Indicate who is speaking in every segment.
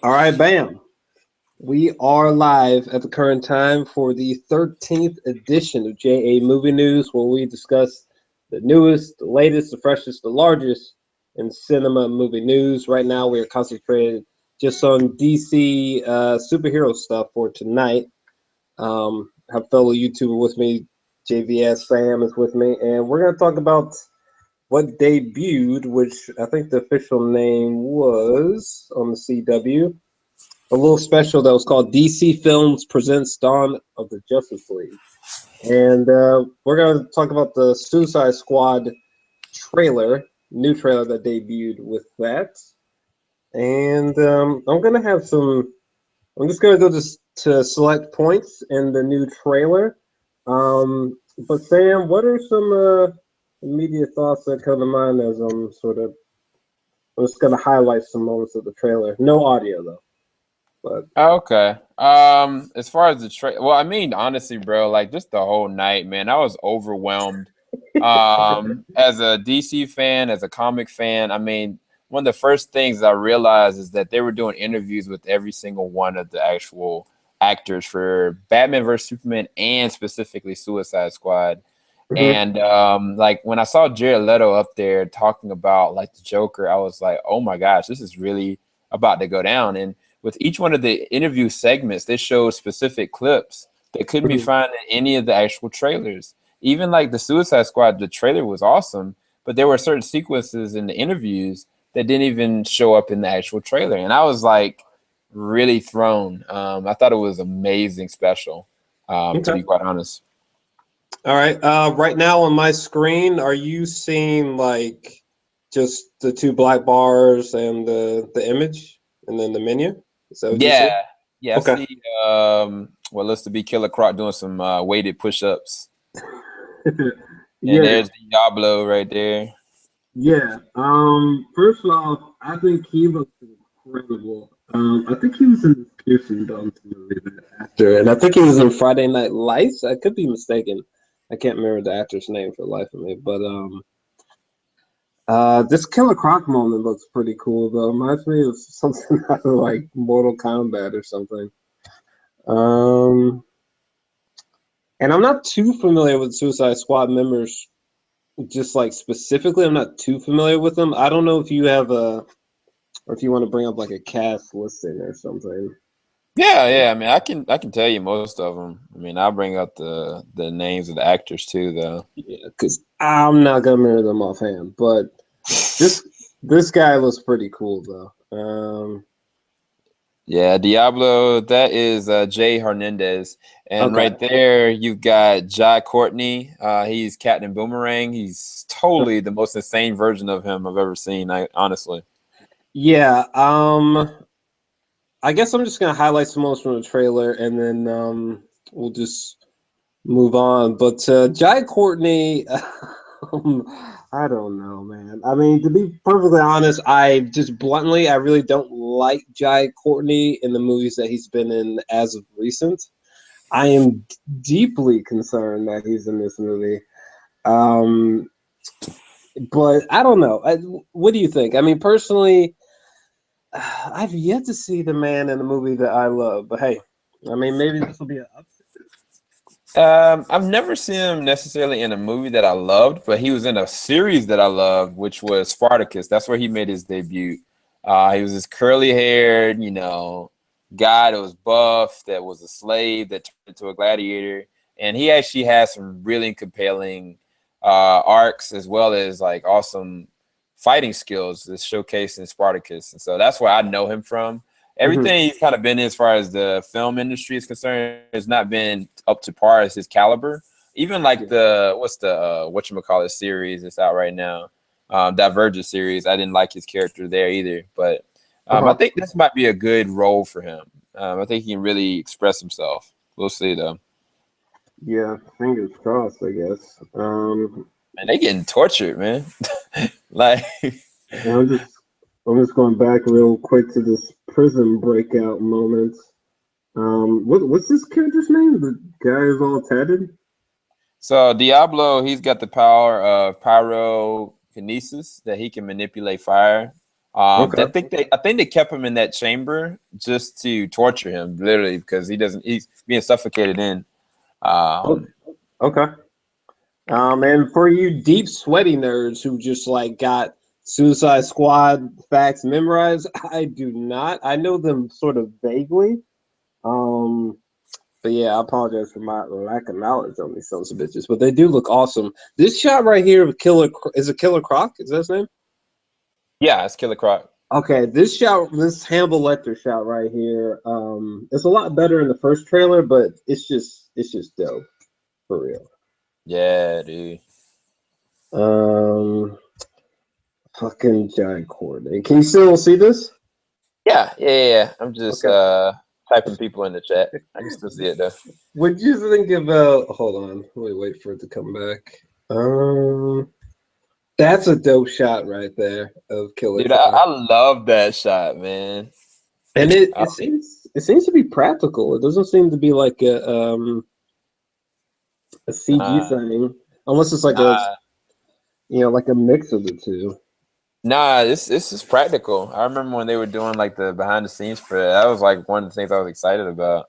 Speaker 1: All right, bam. We are live at the current time for the 13th edition of JA Movie News, where we discuss the newest, the latest, the freshest, the largest in cinema movie news. Right now, we are concentrated just on DC superhero stuff for tonight. I have fellow YouTuber with me, JVS Sam is with me, and we're going to talk about what debuted, which I think the official name was on the CW, a little special that was called DC Films Presents Dawn of the Justice League. And we're going to talk about the Suicide Squad trailer, new trailer that debuted with that. And I'm just going to go to select points in the new trailer. But Sam, what are some immediate thoughts that come to mind as I'm just going to highlight some moments of the trailer. No audio, though. But
Speaker 2: Okay. As far as the well, I mean, honestly, bro, like just the whole night, man, I was overwhelmed. As a DC fan, as a comic fan, I mean, one of the first things I realized is that they were doing interviews with every single one of the actual actors for Batman vs Superman and specifically Suicide Squad.
Speaker 1: mhm.
Speaker 2: And like when I saw Jared Leto up there talking about like the Joker, I was like, oh my gosh, this is really about to go down. And with each one of the interview segments, they showed specific clips that couldn't be
Speaker 1: Mhm.
Speaker 2: found in any of the actual trailers. Even like the Suicide Squad, the trailer was awesome, but there were certain sequences in the interviews that didn't even show up in the actual trailer. And I was like really thrown. I thought it was amazing special, to
Speaker 1: Okay.
Speaker 2: be quite honest.
Speaker 1: All right. Right now on my screen, are you seeing like just the two black bars and the image and then the menu? Is that what you see?
Speaker 2: Yeah, yeah. I
Speaker 1: Okay.
Speaker 2: see. Well, looks to be Killer Croc doing some weighted push-ups, and
Speaker 1: Yeah,
Speaker 2: there's Diablo right there.
Speaker 1: yeah. First off, I think he looks incredible. I think he was in this Kirsten Dunst movie, that actor, and I think he was in Friday Night Lights. I could be mistaken. I can't remember the actor's name for the life of me, but this Killer Croc moment looks pretty cool though. Reminds me of something out of like Mortal Kombat or something. Um, and I'm not too familiar with Suicide Squad members. Just like specifically, I'm not too familiar with them. I don't know if you have or if you want to bring up like a cast listing or something.
Speaker 2: Yeah, yeah. I mean, I can tell you most of them. I mean, I'll bring up the names of the actors too, though.
Speaker 1: Yeah, because I'm not gonna remember them offhand. But this this guy looks pretty cool though.
Speaker 2: Yeah, Diablo. That is Jay Hernandez, and
Speaker 1: Okay.
Speaker 2: right there you've got Jai Courtney. He's Captain Boomerang. He's totally the most insane version of him I've ever seen. Honestly.
Speaker 1: Yeah. I guess I'm just gonna highlight some moments from the trailer, and then we'll just move on. But Jai Courtney, um, I don't know, man. I mean, to be perfectly honest, I really don't like Jai Courtney in the movies that he's been in as of recent. I am deeply concerned that he's in this movie. Um, but I don't know. What do you think? I mean, personally, I've yet to see the man in a movie that I love. But hey, I mean, maybe this will be a
Speaker 2: I've never seen him necessarily in a movie that I loved, but he was in a series that I loved, which was Spartacus. That's where he made his debut. He was this curly haired, guy that was buff, that was a slave that turned into a gladiator. And he actually has some really compelling arcs as well as like awesome fighting skills that's showcased in Spartacus. And so that's where I know him from.
Speaker 1: Mhm.
Speaker 2: Everything he's kind of been in as far as the film industry is concerned has not been up to par as his caliber. Even like
Speaker 1: Yeah.
Speaker 2: the what's the whatchamacallit series that's out right now, Divergent series. I didn't like his character there either, but I
Speaker 1: Uh-huh.
Speaker 2: think this might be a good role for him. I think he can really express himself. We'll see though.
Speaker 1: Yeah, fingers crossed, I guess.
Speaker 2: And they getting tortured, man. Like
Speaker 1: And I'm just going back real quick to this prison breakout moment. What's this character's name? The guy who's all tatted?
Speaker 2: so Diablo, he's got the power of pyrokinesis that he can manipulate fire.
Speaker 1: Okay.
Speaker 2: I think they kept him in that chamber just to torture him, literally, because he's being suffocated in.
Speaker 1: Oh,
Speaker 2: Um,
Speaker 1: okay. And for you deep sweaty nerds who just like got Suicide Squad facts memorized, I do not. I know them sort of vaguely. Um, but yeah, I apologize for my lack of knowledge on these sons of bitches. But they do look awesome. This shot right here of is it Killer Croc? Is that his name?
Speaker 2: yeah, it's Killer Croc.
Speaker 1: Okay, this Hannibal Lecter shot right here, it's a lot better in the first trailer, but it's just dope for real.
Speaker 2: Yeah, dude.
Speaker 1: Um, fucking giant coordinate. Can you still see this?
Speaker 2: Yeah. I'm just
Speaker 1: Okay.
Speaker 2: typing people in the chat. I can still see it though.
Speaker 1: What do you think of? Hold on, wait for it to come back. That's a dope shot right there of Killer
Speaker 2: Dude,
Speaker 1: Croc,
Speaker 2: I love that shot, man.
Speaker 1: and it
Speaker 2: I,
Speaker 1: it seems it seems to be practical. It doesn't seem to be like a CG
Speaker 2: nah,
Speaker 1: thing, unless it's like a
Speaker 2: nah,
Speaker 1: like a mix of the two.
Speaker 2: nah. This is practical. I remember when they were doing like the behind the scenes for it. That was like one of the things I was excited about.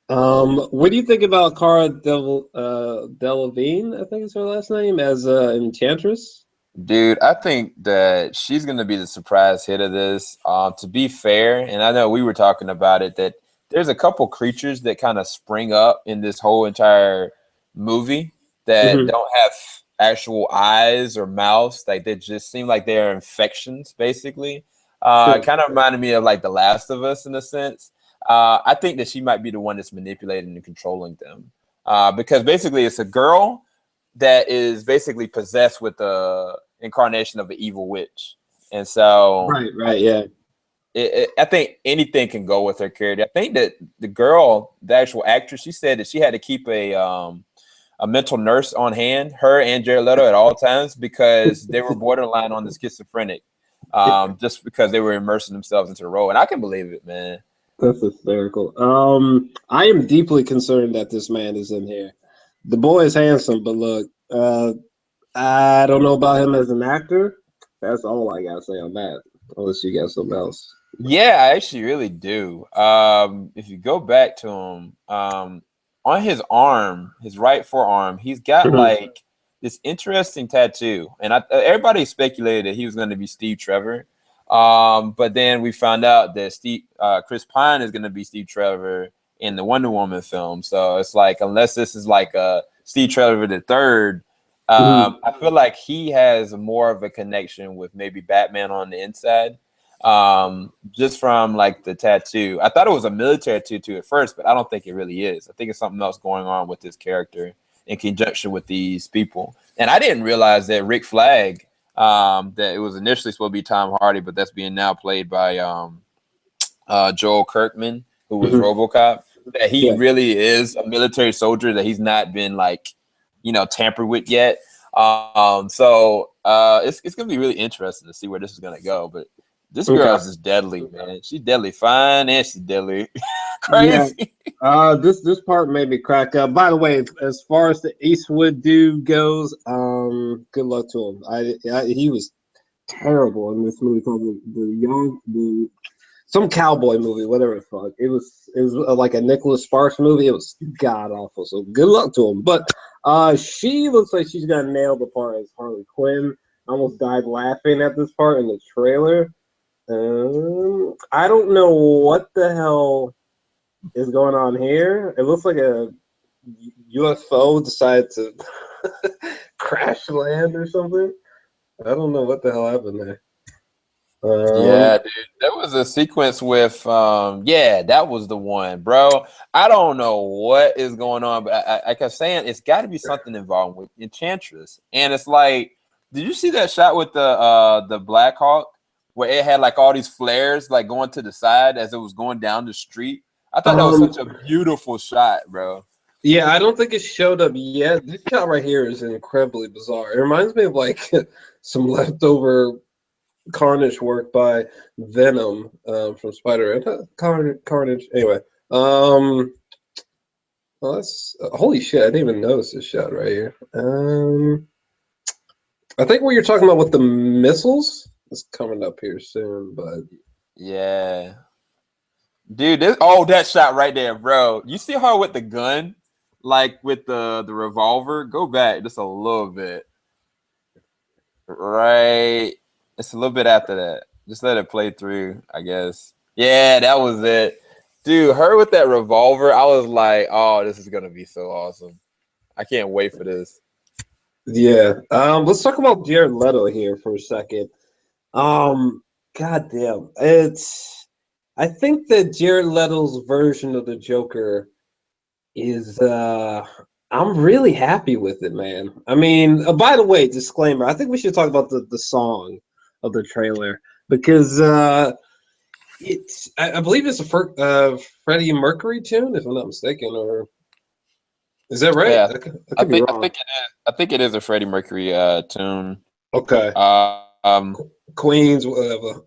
Speaker 1: What do you think about Cara Delevingne? I think is her last name as Enchantress.
Speaker 2: Dude, I think that she's gonna be the surprise hit of this. To be fair, and I know we were talking about it, that there's a couple creatures that kind of spring up in this whole entire movie that
Speaker 1: Hmm.
Speaker 2: don't have actual eyes or mouths. Like they just seem like they're infections, basically. It kind of reminded me of like The Last of Us in a sense. I think that she might be the one that's manipulating and controlling them. Because basically it's a girl that is basically possessed with the incarnation of an evil witch. And so
Speaker 1: Right, yeah.
Speaker 2: I think anything can go with her character. I think that the girl, the actual actress, she said that she had to keep a mental nurse on hand, her and Jared Leto at all times, because they were borderline on the schizophrenic, just because they were immersing themselves into the role. And I can believe it, man.
Speaker 1: That's hysterical. I am deeply concerned that this man is in here. The boy is handsome, but look, I don't know about him as an actor. That's all I gotta say on that. Unless you got something else.
Speaker 2: Yeah, I actually really do. If you go back to him, on his arm, his right forearm, he's got
Speaker 1: Mhm.
Speaker 2: like this interesting tattoo, and everybody speculated that he was going to be Steve Trevor. But then we found out that Chris Pine is going to be Steve Trevor in the Wonder Woman film. So it's like, unless this is like a Steve Trevor the third,
Speaker 1: Mhm.
Speaker 2: I feel like he has more of a connection with maybe Batman on the inside, just from like the tattoo. I thought it was a military tattoo at first, but I don't think it really is. I think it's something else going on with this character in conjunction with these people. And I didn't realize that Rick Flag, that it was initially supposed to be Tom Hardy, but that's being now played by Joel Kirkman, who was
Speaker 1: Mhm.
Speaker 2: RoboCop. That he
Speaker 1: Yeah.
Speaker 2: really is a military soldier, that he's not been like, tampered with yet. It's gonna be really interesting to see where this is gonna go. But this girl
Speaker 1: Okay.
Speaker 2: is just deadly, man. She's deadly fine and she's deadly
Speaker 1: Yeah.
Speaker 2: crazy.
Speaker 1: This part made me crack up. By the way, as far as the Eastwood dude goes, good luck to him. He was terrible in this movie called the some cowboy movie, whatever the fuck. It was like a Nicholas Sparks movie. It was god awful. So good luck to him. But she looks like she's gonna nail the part as Harley Quinn. I almost died laughing at this part in the trailer. I don't know what the hell is going on here. It looks like a UFO decided to crash land or something. I don't know what the hell happened there.
Speaker 2: Yeah,
Speaker 1: Um,
Speaker 2: dude. There was a sequence with yeah, that was the one, bro. I don't know what is going on, but I kept saying it's got to be something involved with Enchantress. And it's like, did you see that shot with the Black Hawk where it had like all these flares like going to the side as it was going down the street? I thought that was
Speaker 1: um,
Speaker 2: such a beautiful shot, bro.
Speaker 1: yeah, I don't think it showed up yet. This shot right here is incredibly bizarre. It reminds me of like some leftover Carnage work by Venom from Spider-Man. Carnage. Anyway, well, that's holy shit! I didn't even notice this shot right here. I think what you're talking about with the missiles. It's coming up here soon, but
Speaker 2: Yeah. Dude, that shot right there, bro. You see her with the gun? Like with the revolver? Go back just a little bit. Right. It's a little bit after that. Just let it play through, I guess. Yeah, that was it. Dude, her with that revolver, I was like, oh, this is gonna be so awesome. I can't wait for this.
Speaker 1: yeah. Let's talk about Jared Leto here for a second. Goddamn, it's. I think that Jared Leto's version of the Joker is. I'm really happy with it, man. I mean, by the way, disclaimer. I think we should talk about the song of the trailer because it's. I believe it's a Freddie Mercury tune, if I'm not mistaken, or is that right?
Speaker 2: Yeah,
Speaker 1: I could be
Speaker 2: I
Speaker 1: wrong.
Speaker 2: think it is. I think it is a Freddie Mercury tune.
Speaker 1: Okay.
Speaker 2: Um,
Speaker 1: Queens, whatever.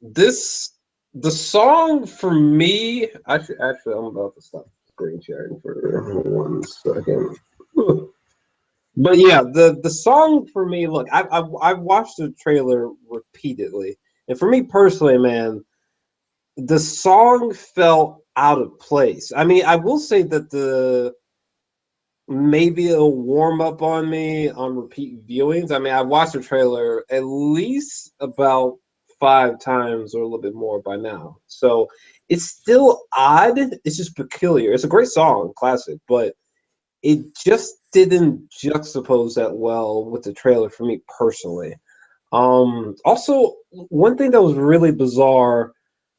Speaker 1: This the song for me. Actually, I'm about to stop screen sharing for 1 second. But yeah, the song for me. Look, I've watched the trailer repeatedly, and for me personally, man, the song felt out of place. I mean, I will say that the maybe it'll warm up on me on repeat viewings. I mean, I watched the trailer at least about 5 times or a little bit more by now. So it's still odd. It's just peculiar. It's a great song, classic, but it just didn't juxtapose that well with the trailer for me personally. Also, one thing that was really bizarre,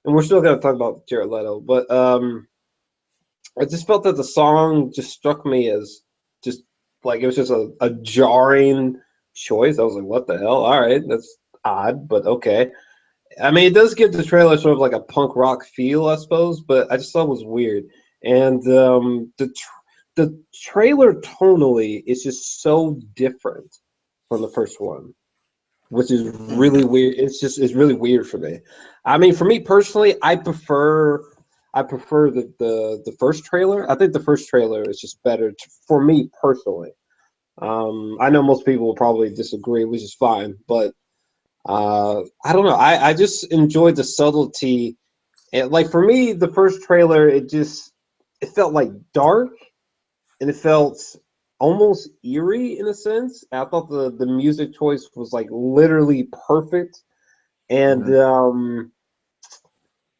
Speaker 1: and we're still gonna talk about Jared Leto, but I just felt that the song just struck me as just like it was just a jarring choice. I was like, what the hell? All right, that's odd, but okay. I mean, it does give the trailer sort of like a punk rock feel, I suppose, but I just thought it was weird. And the trailer tonally is just so different from the first one, which is really weird. It's really weird for me. I mean, for me personally, I prefer the first trailer. I think the first trailer is just better for me personally. I know most people will probably disagree, which is fine, but I don't know. I just enjoyed the subtlety, and like for me, the first trailer it felt like dark and it felt almost eerie in a sense. I thought the music choice was like literally perfect, and
Speaker 2: mhm.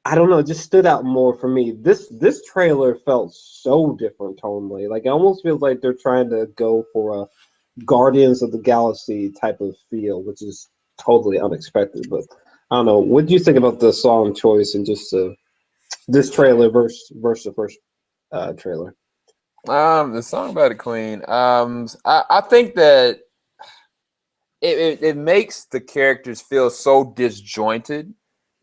Speaker 1: I don't know, it just stood out more for me. This trailer felt so different tonally. Like it almost feels like they're trying to go for a Guardians of the Galaxy type of feel, which is totally unexpected. But I don't know. What do you think about the song choice and just this trailer versus the first trailer?
Speaker 2: The song by the Queen. I think that it makes the characters feel so disjointed.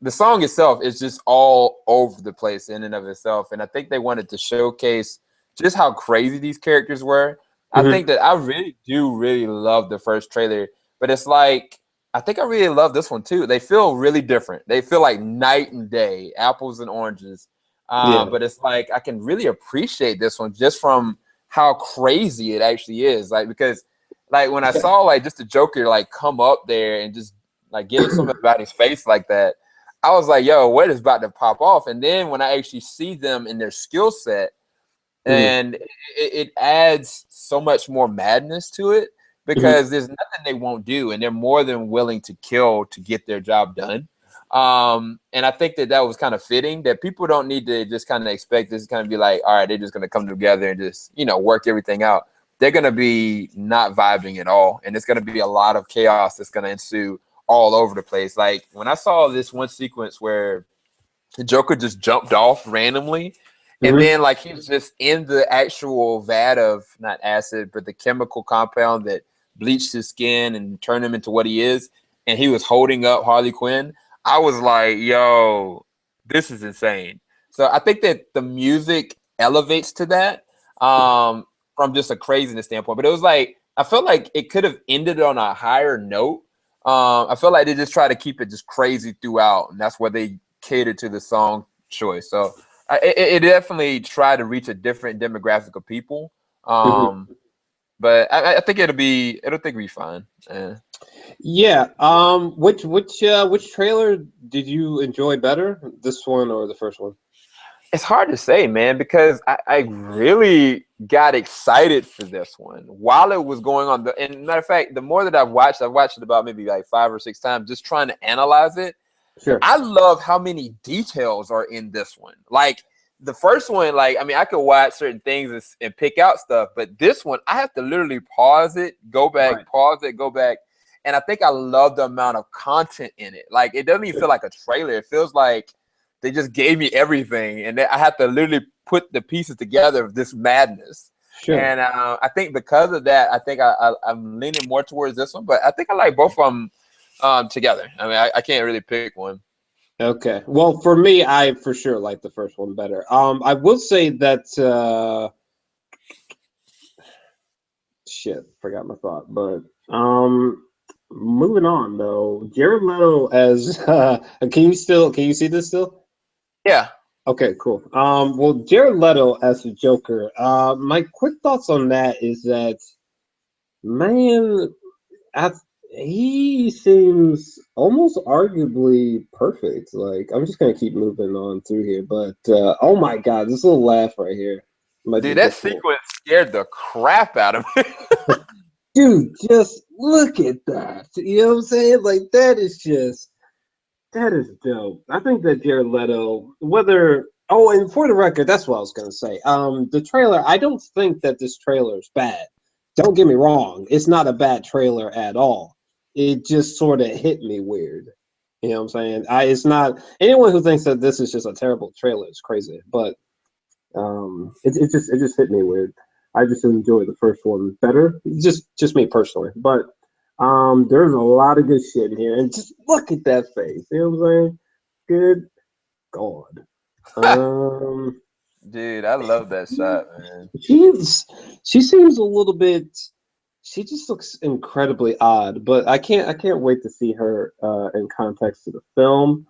Speaker 2: The song itself is just all over the place in and of itself, and I think they wanted to showcase just how crazy these characters were. I
Speaker 1: Mm-hmm.
Speaker 2: think that I really love the first trailer, but it's like I think I really love this one too. They feel really different. They feel like night and day, apples and oranges.
Speaker 1: Yeah.
Speaker 2: But it's like I can really appreciate this one just from how crazy it actually is. Like because like when I saw like just the Joker like come up there and just like get in somebody's face like that, I was like, yo, what is about to pop off? And then when I actually see them in their skill set, and it adds so much more madness to it
Speaker 1: Mm-hmm.
Speaker 2: because there's nothing they won't do, and they're more than willing to kill to get their job done. And I think that was kind of fitting that people don't need to just kind of expect this to kind of be like, all right, they're just going to come together and just, work everything out. They're going to be not vibing at all. And it's going to be a lot of chaos that's going to ensue all over the place. Like when I saw this one sequence where the Joker just jumped off randomly, and
Speaker 1: Mm-hmm.
Speaker 2: then like he was just in the actual vat of not acid, but the chemical compound that bleached his skin and turned him into what he is, and he was holding up Harley Quinn. I was like, yo, this is insane. So I think that the music elevates to that from just a craziness standpoint. But it was like I felt like it could have ended on a higher note. I feel like they just try to keep it just crazy throughout, and that's where they cater to the song choice. So it definitely tried to reach a different demographic of people.
Speaker 1: Mm-hmm.
Speaker 2: But I think it'll be fine. Yeah.
Speaker 1: Yeah. Which trailer did you enjoy better? This one or the first one?
Speaker 2: It's hard to say, man, because I really got excited for this one while it was going on. And matter of fact, the more that I've watched it about maybe like 5 or 6 times, just trying to analyze it.
Speaker 1: Sure.
Speaker 2: I love how many details are in this one. Like the first one, like I mean, I could watch certain things and pick out stuff, but this one, I have to literally pause it, go back,
Speaker 1: Right.
Speaker 2: pause it, go back. And I think I love the amount of content in it. Like it doesn't even feel like a trailer. It feels like they just gave me everything, and I have to literally put the pieces together of this madness.
Speaker 1: Sure.
Speaker 2: And I think because of that, I think I'm leaning more towards this one. But I think I like both of them together. I mean, I can't really pick one.
Speaker 1: Okay. Well, for me, I for sure like the first one better. I will say that shit, forgot my thought. But moving on though, Jared Leto as can you see this still?
Speaker 2: Yeah.
Speaker 1: Okay, cool. Well, Jared Leto as the Joker. My quick thoughts on that is that, man, I, he seems almost arguably perfect. Like, I'm just gonna keep moving on through here, but oh my god, this little laugh right here might
Speaker 2: Dude,
Speaker 1: just
Speaker 2: that
Speaker 1: get full.
Speaker 2: sequence scared the crap out of me.
Speaker 1: Dude, just look at that. You know what I'm saying? Like, that is dope. I think that Jared Leto, and for the record, that's what I was gonna say. The trailer, I don't think that this trailer is bad. Don't get me wrong, it's not a bad trailer at all. It just sort of hit me weird. You know what I'm saying? It's not anyone who thinks that this is just a terrible trailer is crazy, but it just hit me weird. I just enjoyed the first one better, just me personally, but. There's a lot of good shit in here, and just look at that face. You know what I'm saying? Good God.
Speaker 2: Dude, I love that shot, man.
Speaker 1: She seems a little bit. She just looks incredibly odd, but I can't wait to see her in context to the film.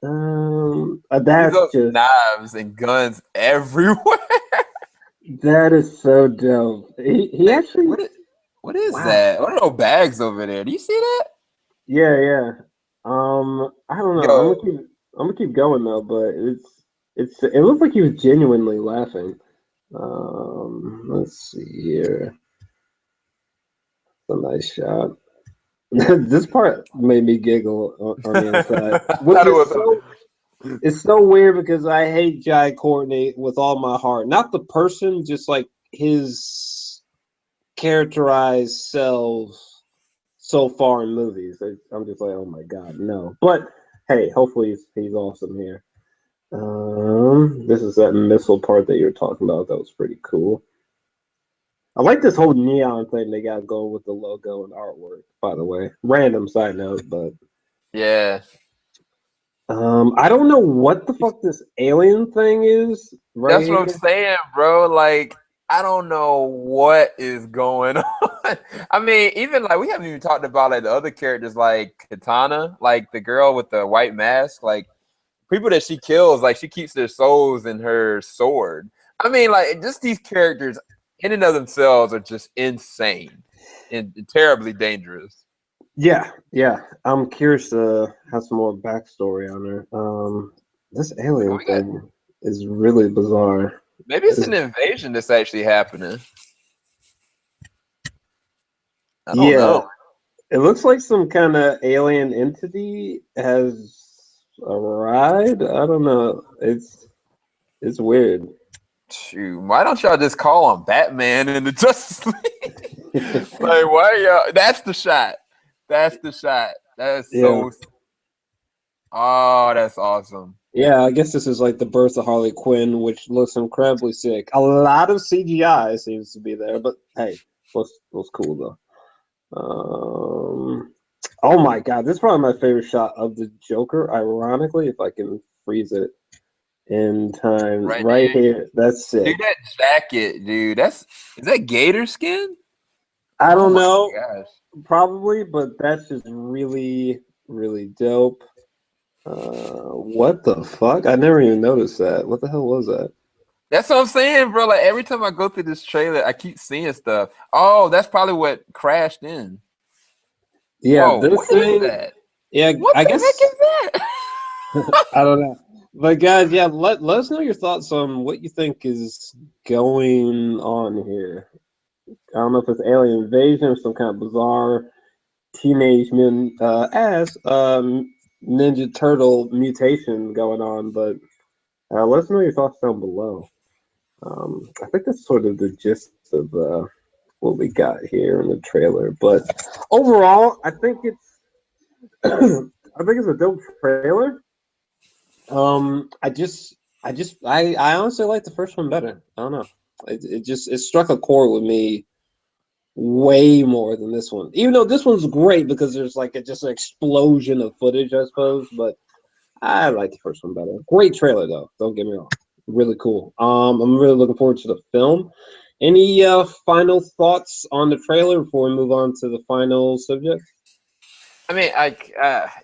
Speaker 2: These
Speaker 1: That's
Speaker 2: are
Speaker 1: just
Speaker 2: knives and guns everywhere.
Speaker 1: that is so dope. He
Speaker 2: Wait,
Speaker 1: actually
Speaker 2: what is
Speaker 1: wow.
Speaker 2: that? What are those bags over there? Do you see that?
Speaker 1: Yeah. I don't know.
Speaker 2: Yo,
Speaker 1: I'm gonna keep going though, but it looks like he was genuinely laughing. Let's see here. A nice shot. This part made me giggle on the inside,
Speaker 2: I
Speaker 1: which
Speaker 2: thought it
Speaker 1: is
Speaker 2: was.
Speaker 1: so it's so weird because I hate Jai Courtney with all my heart. Not the person, just like his characterized self so far in movies. I'm just like, oh my god, no. But hey, hopefully he's awesome here. This is that missile part that you're talking about. That was pretty cool. I like this whole neon thing they got going with the logo and artwork. By the way, random side note, but
Speaker 2: Yeah.
Speaker 1: I don't know what the fuck this alien thing is right
Speaker 2: That's what I'm
Speaker 1: here.
Speaker 2: saying, bro. Like, I don't know what is going on. I mean, even like we haven't even talked about like the other characters, like Katana, like the girl with the white mask, like people that she kills, like she keeps their souls in her sword. I mean, like just these characters in and of themselves are just insane and terribly dangerous.
Speaker 1: Yeah. I'm curious to have some more backstory on her. This alien
Speaker 2: We got
Speaker 1: thing is really bizarre.
Speaker 2: maybe it's
Speaker 1: It's-
Speaker 2: an invasion that's actually happening. I don't
Speaker 1: yeah,
Speaker 2: know.
Speaker 1: it looks like some kind of alien entity has arrived. I don't know. It's weird.
Speaker 2: Shoot, why don't y'all just call on Batman in the Justice League? Like, why y'all? That's the shot. That's the shot. That's
Speaker 1: Yeah.
Speaker 2: so. Oh, that's awesome.
Speaker 1: Yeah, I guess this is like the birth of Harley Quinn, which looks incredibly sick. A lot of CGI seems to be there, but hey, was cool though. Oh my god, this is probably my favorite shot of the Joker. Ironically, if I can freeze it in time,
Speaker 2: Right
Speaker 1: right
Speaker 2: there,
Speaker 1: here. That's
Speaker 2: dude.
Speaker 1: sick.
Speaker 2: That jacket, dude. Is that gator skin?
Speaker 1: I
Speaker 2: Oh
Speaker 1: don't
Speaker 2: my
Speaker 1: know,
Speaker 2: gosh.
Speaker 1: probably, but that's just really, really dope. What the fuck? I never even noticed that. What the hell was that?
Speaker 2: That's what I'm saying, bro. Like every time I go through this trailer, I keep seeing stuff. Oh, that's probably what crashed in.
Speaker 1: Yeah,
Speaker 2: Whoa,
Speaker 1: this
Speaker 2: what is
Speaker 1: thing.
Speaker 2: that?
Speaker 1: Yeah,
Speaker 2: What
Speaker 1: I
Speaker 2: the heck
Speaker 1: guess
Speaker 2: is that?
Speaker 1: I don't know. But guys, yeah, let us know your thoughts on what you think is going on here. I don't know if it's alien invasion or some kind of bizarre teenage mutant ass Ninja Turtle mutation going on, but let us know your thoughts down below. I think that's sort of the gist of what we got here in the trailer. But overall, I think it's I think it's a dope trailer. I just I honestly like the first one better. I don't know. It struck a chord with me way more than this one. Even though this one's great because there's like just an explosion of footage, I suppose. But I like the first one better. Great trailer though. Don't get me wrong. Really cool. I'm really looking forward to the film. Any final thoughts on the trailer before we move on to the final subject?
Speaker 2: I mean,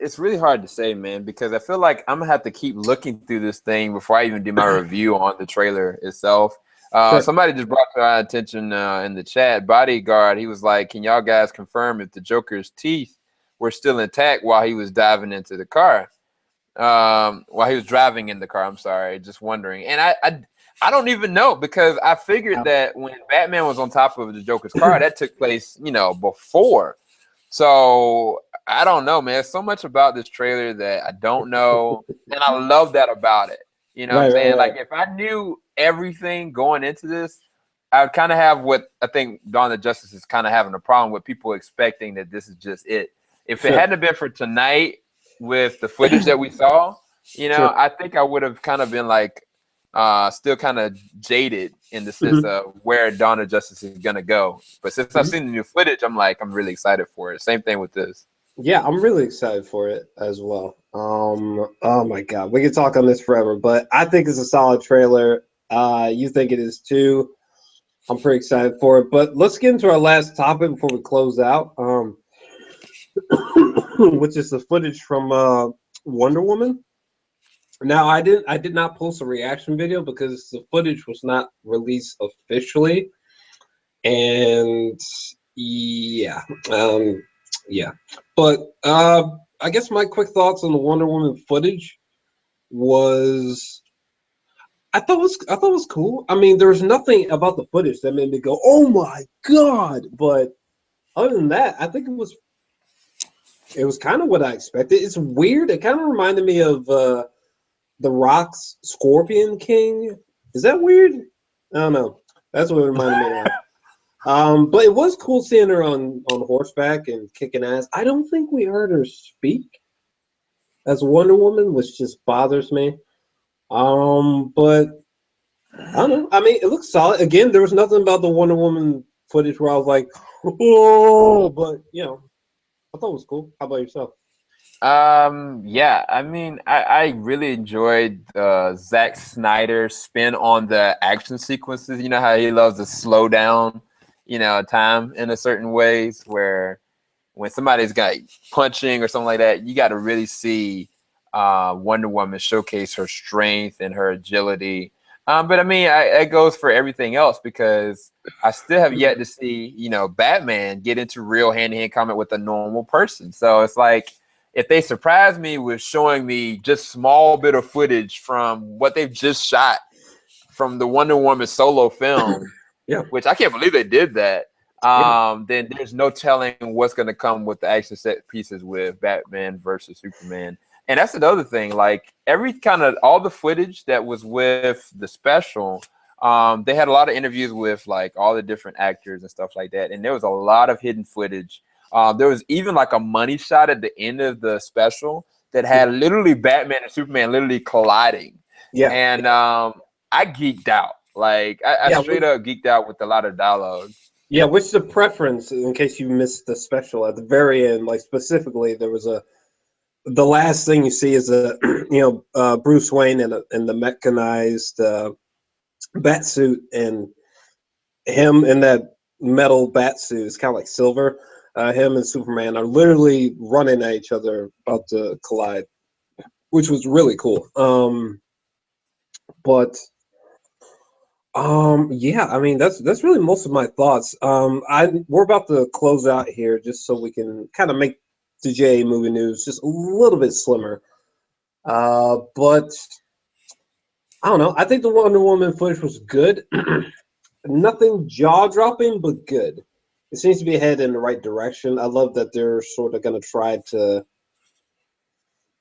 Speaker 2: it's really hard to say, man, because I feel like I'm gonna have to keep looking through this thing before I even do my review on the trailer itself.
Speaker 1: Sure.
Speaker 2: Somebody just brought to our attention in the chat, Bodyguard. He was like, "Can y'all guys confirm if the Joker's teeth were still intact while he was diving into the car? While he was driving in the car. I'm sorry, just wondering." And I don't even know because I figured that when Batman was on top of the Joker's car, that took place, before. So I don't know, man. So much about this trailer that I don't know, and I love that about it. You know what I'm
Speaker 1: Right, right,
Speaker 2: saying? Like
Speaker 1: right.
Speaker 2: if I knew everything going into this, I would kind of have what I think Dawn of Justice is kind of having a problem with people expecting that this is just it. If it
Speaker 1: Sure.
Speaker 2: hadn't been for tonight with the footage that we saw,
Speaker 1: Sure.
Speaker 2: I think I would have kind of been like still kind of jaded in the sense
Speaker 1: Hmm.
Speaker 2: of where Dawn of Justice is gonna go. But since I've seen the new footage, I'm really excited for it. Same thing with this.
Speaker 1: Yeah, I'm really excited for it as well. Oh my God, we could talk on this forever, but I think it's a solid trailer. You think it is too. I'm pretty excited for it. But let's get into our last topic before we close out, which is the footage from Wonder Woman. Now, I did not post a reaction video because the footage was not released officially, and yeah, um, yeah. But I guess my quick thoughts on the Wonder Woman footage was I thought it was cool. I mean, there was nothing about the footage that made me go, "Oh my God!" But other than that, I think it was kind of what I expected. It's weird. It kind of reminded me of The Rock's Scorpion King. Is that weird? I don't know. That's what it reminded me of. But it was cool seeing her on horseback and kicking ass. I don't think we heard her speak as Wonder Woman, which just bothers me. But I don't know. I mean, it looks solid. Again, there was nothing about the Wonder Woman footage where I was like, oh, but I thought it was cool. How about yourself?
Speaker 2: Yeah, I mean, I really enjoyed Zack Snyder's spin on the action sequences. You know how he loves to slow down, time in a certain ways where when somebody's got punching or something like that, you got to really see Wonder Woman showcase her strength and her agility. But I mean, it goes for everything else because I still have yet to see, Batman get into real hand-to-hand combat with a normal person. So it's like if they surprise me with showing me just small bit of footage from what they've just shot from the Wonder Woman solo film,
Speaker 1: Yeah,
Speaker 2: which I can't believe they did that.
Speaker 1: yeah,
Speaker 2: Then there's no telling what's going to come with the action set pieces with Batman versus Superman. And that's another thing. Like every kind of all the footage that was with the special, they had a lot of interviews with like all the different actors and stuff like that. And there was a lot of hidden footage. There was even like a money shot at the end of the special that had literally Batman and Superman literally colliding.
Speaker 1: yeah,
Speaker 2: And I geeked out. Like I
Speaker 1: yeah.
Speaker 2: straight up geeked out with a lot of dialogue.
Speaker 1: Yeah, what's the preference in case you missed the special at the very end? Like specifically, there was the last thing you see is Bruce Wayne in the mechanized bat suit, and him in that metal bat suit is kind of like silver. Him and Superman are literally running at each other, about to collide, which was really cool. But Yeah, I mean that's really most of my thoughts. We're about to close out here just so we can kind of make the J movie news just a little bit slimmer. But I don't know. I think the Wonder Woman footage was good. Nothing jaw dropping, but good. It seems to be headed in the right direction. I love that they're sort of going to try to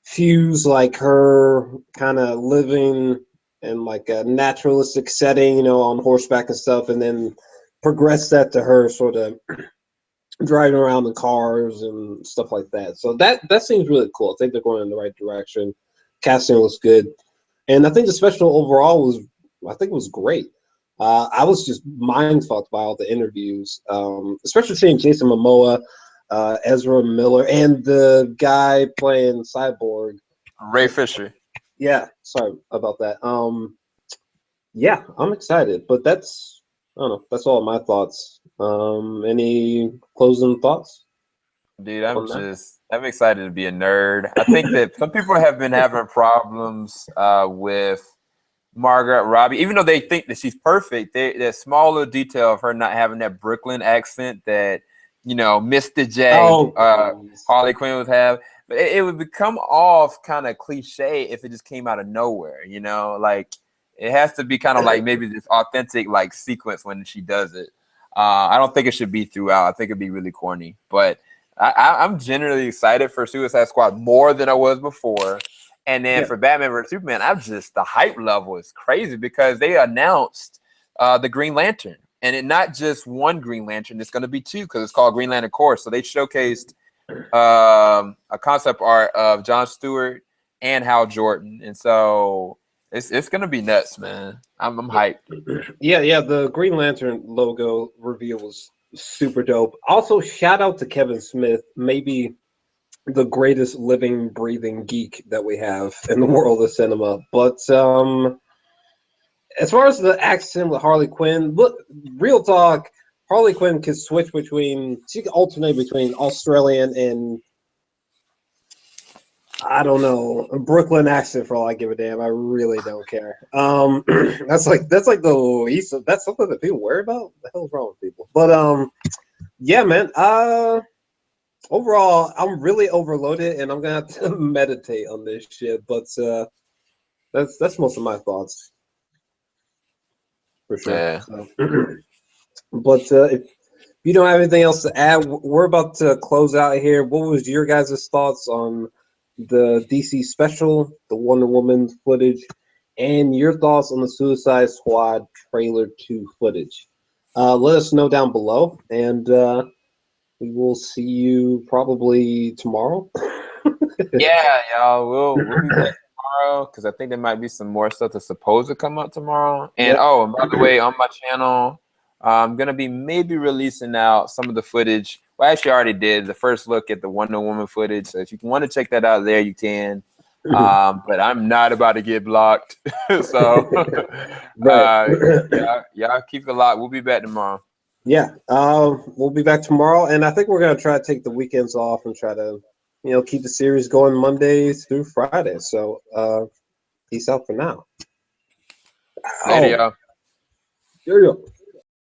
Speaker 1: fuse like her kind of living in like a naturalistic setting, on horseback and stuff, and then progress that to her sort of driving around in cars and stuff like that. So that seems really cool. I think they're going in the right direction. Casting was good, and I think the special overall I think it was great. I was just mind fucked by all the interviews, especially seeing Jason Momoa, Ezra Miller, and the guy playing Cyborg.
Speaker 2: Ray Fisher.
Speaker 1: Yeah, sorry about that. Yeah, I'm excited, but I don't know. That's all my thoughts. Any closing thoughts
Speaker 2: Dude,
Speaker 1: on that?
Speaker 2: I'm excited to be a nerd. I think that some people have been having problems with Margaret Robbie, even though they think that she's perfect. That small little detail of her not having that Brooklyn accent that Mr. J,
Speaker 1: Oh, please.
Speaker 2: Harley Quinn would have, but it would become off kind of cliche if it just came out of nowhere. Like it has to be kind of like maybe this authentic like sequence when she does it. I don't think it should be throughout. I think it'd be really corny, but I'm generally excited for Suicide Squad more than I was before. And then
Speaker 1: Yeah.
Speaker 2: for Batman vs Superman, the hype level is crazy because they announced the Green Lantern, and not just one Green Lantern. It's going to be two because it's called Green Lantern Corps. So they showcased a concept art of John Stewart and Hal Jordan, and so it's going to be nuts, man. I'm hyped.
Speaker 1: Yeah. The Green Lantern logo reveal was super dope. Also, shout out to Kevin Smith, maybe the greatest living, breathing geek that we have in the world of cinema. But as far as the accent with Harley Quinn, look, real talk, Harley Quinn can she can alternate between Australian and I don't know, a Brooklyn accent for all I give a damn. I really don't care. That's like the least. That's something that people worry about. What the hell's wrong with people? But yeah, man. Overall, I'm really overloaded, and I'm gonna have to meditate on this shit. But that's most of my thoughts for sure.
Speaker 2: Yeah.
Speaker 1: So, but if you don't have anything else to add, we're about to close out here. What was your guys' thoughts on the DC special, the Wonder Woman footage, and your thoughts on the Suicide Squad trailer 2 footage? Let us know down below, and we will see you probably tomorrow.
Speaker 2: Yeah, y'all. We'll be back tomorrow because I think there might be some more stuff that's supposed to come up tomorrow. And
Speaker 1: Yep.
Speaker 2: and by the way, on my channel, I'm gonna be maybe releasing out some of the footage. Well, actually, I already did the first look at the Wonder Woman footage. So if you want to check that out there, you can. But I'm not about to get blocked. So
Speaker 1: Right.
Speaker 2: y'all keep it locked. We'll be back tomorrow.
Speaker 1: Yeah. We'll be back tomorrow, and I think we're gonna try to take the weekends off and try to, keep the series going Monday through Friday. So, peace out for now.
Speaker 2: Later,
Speaker 1: Oh,
Speaker 2: y'all.
Speaker 1: there you go.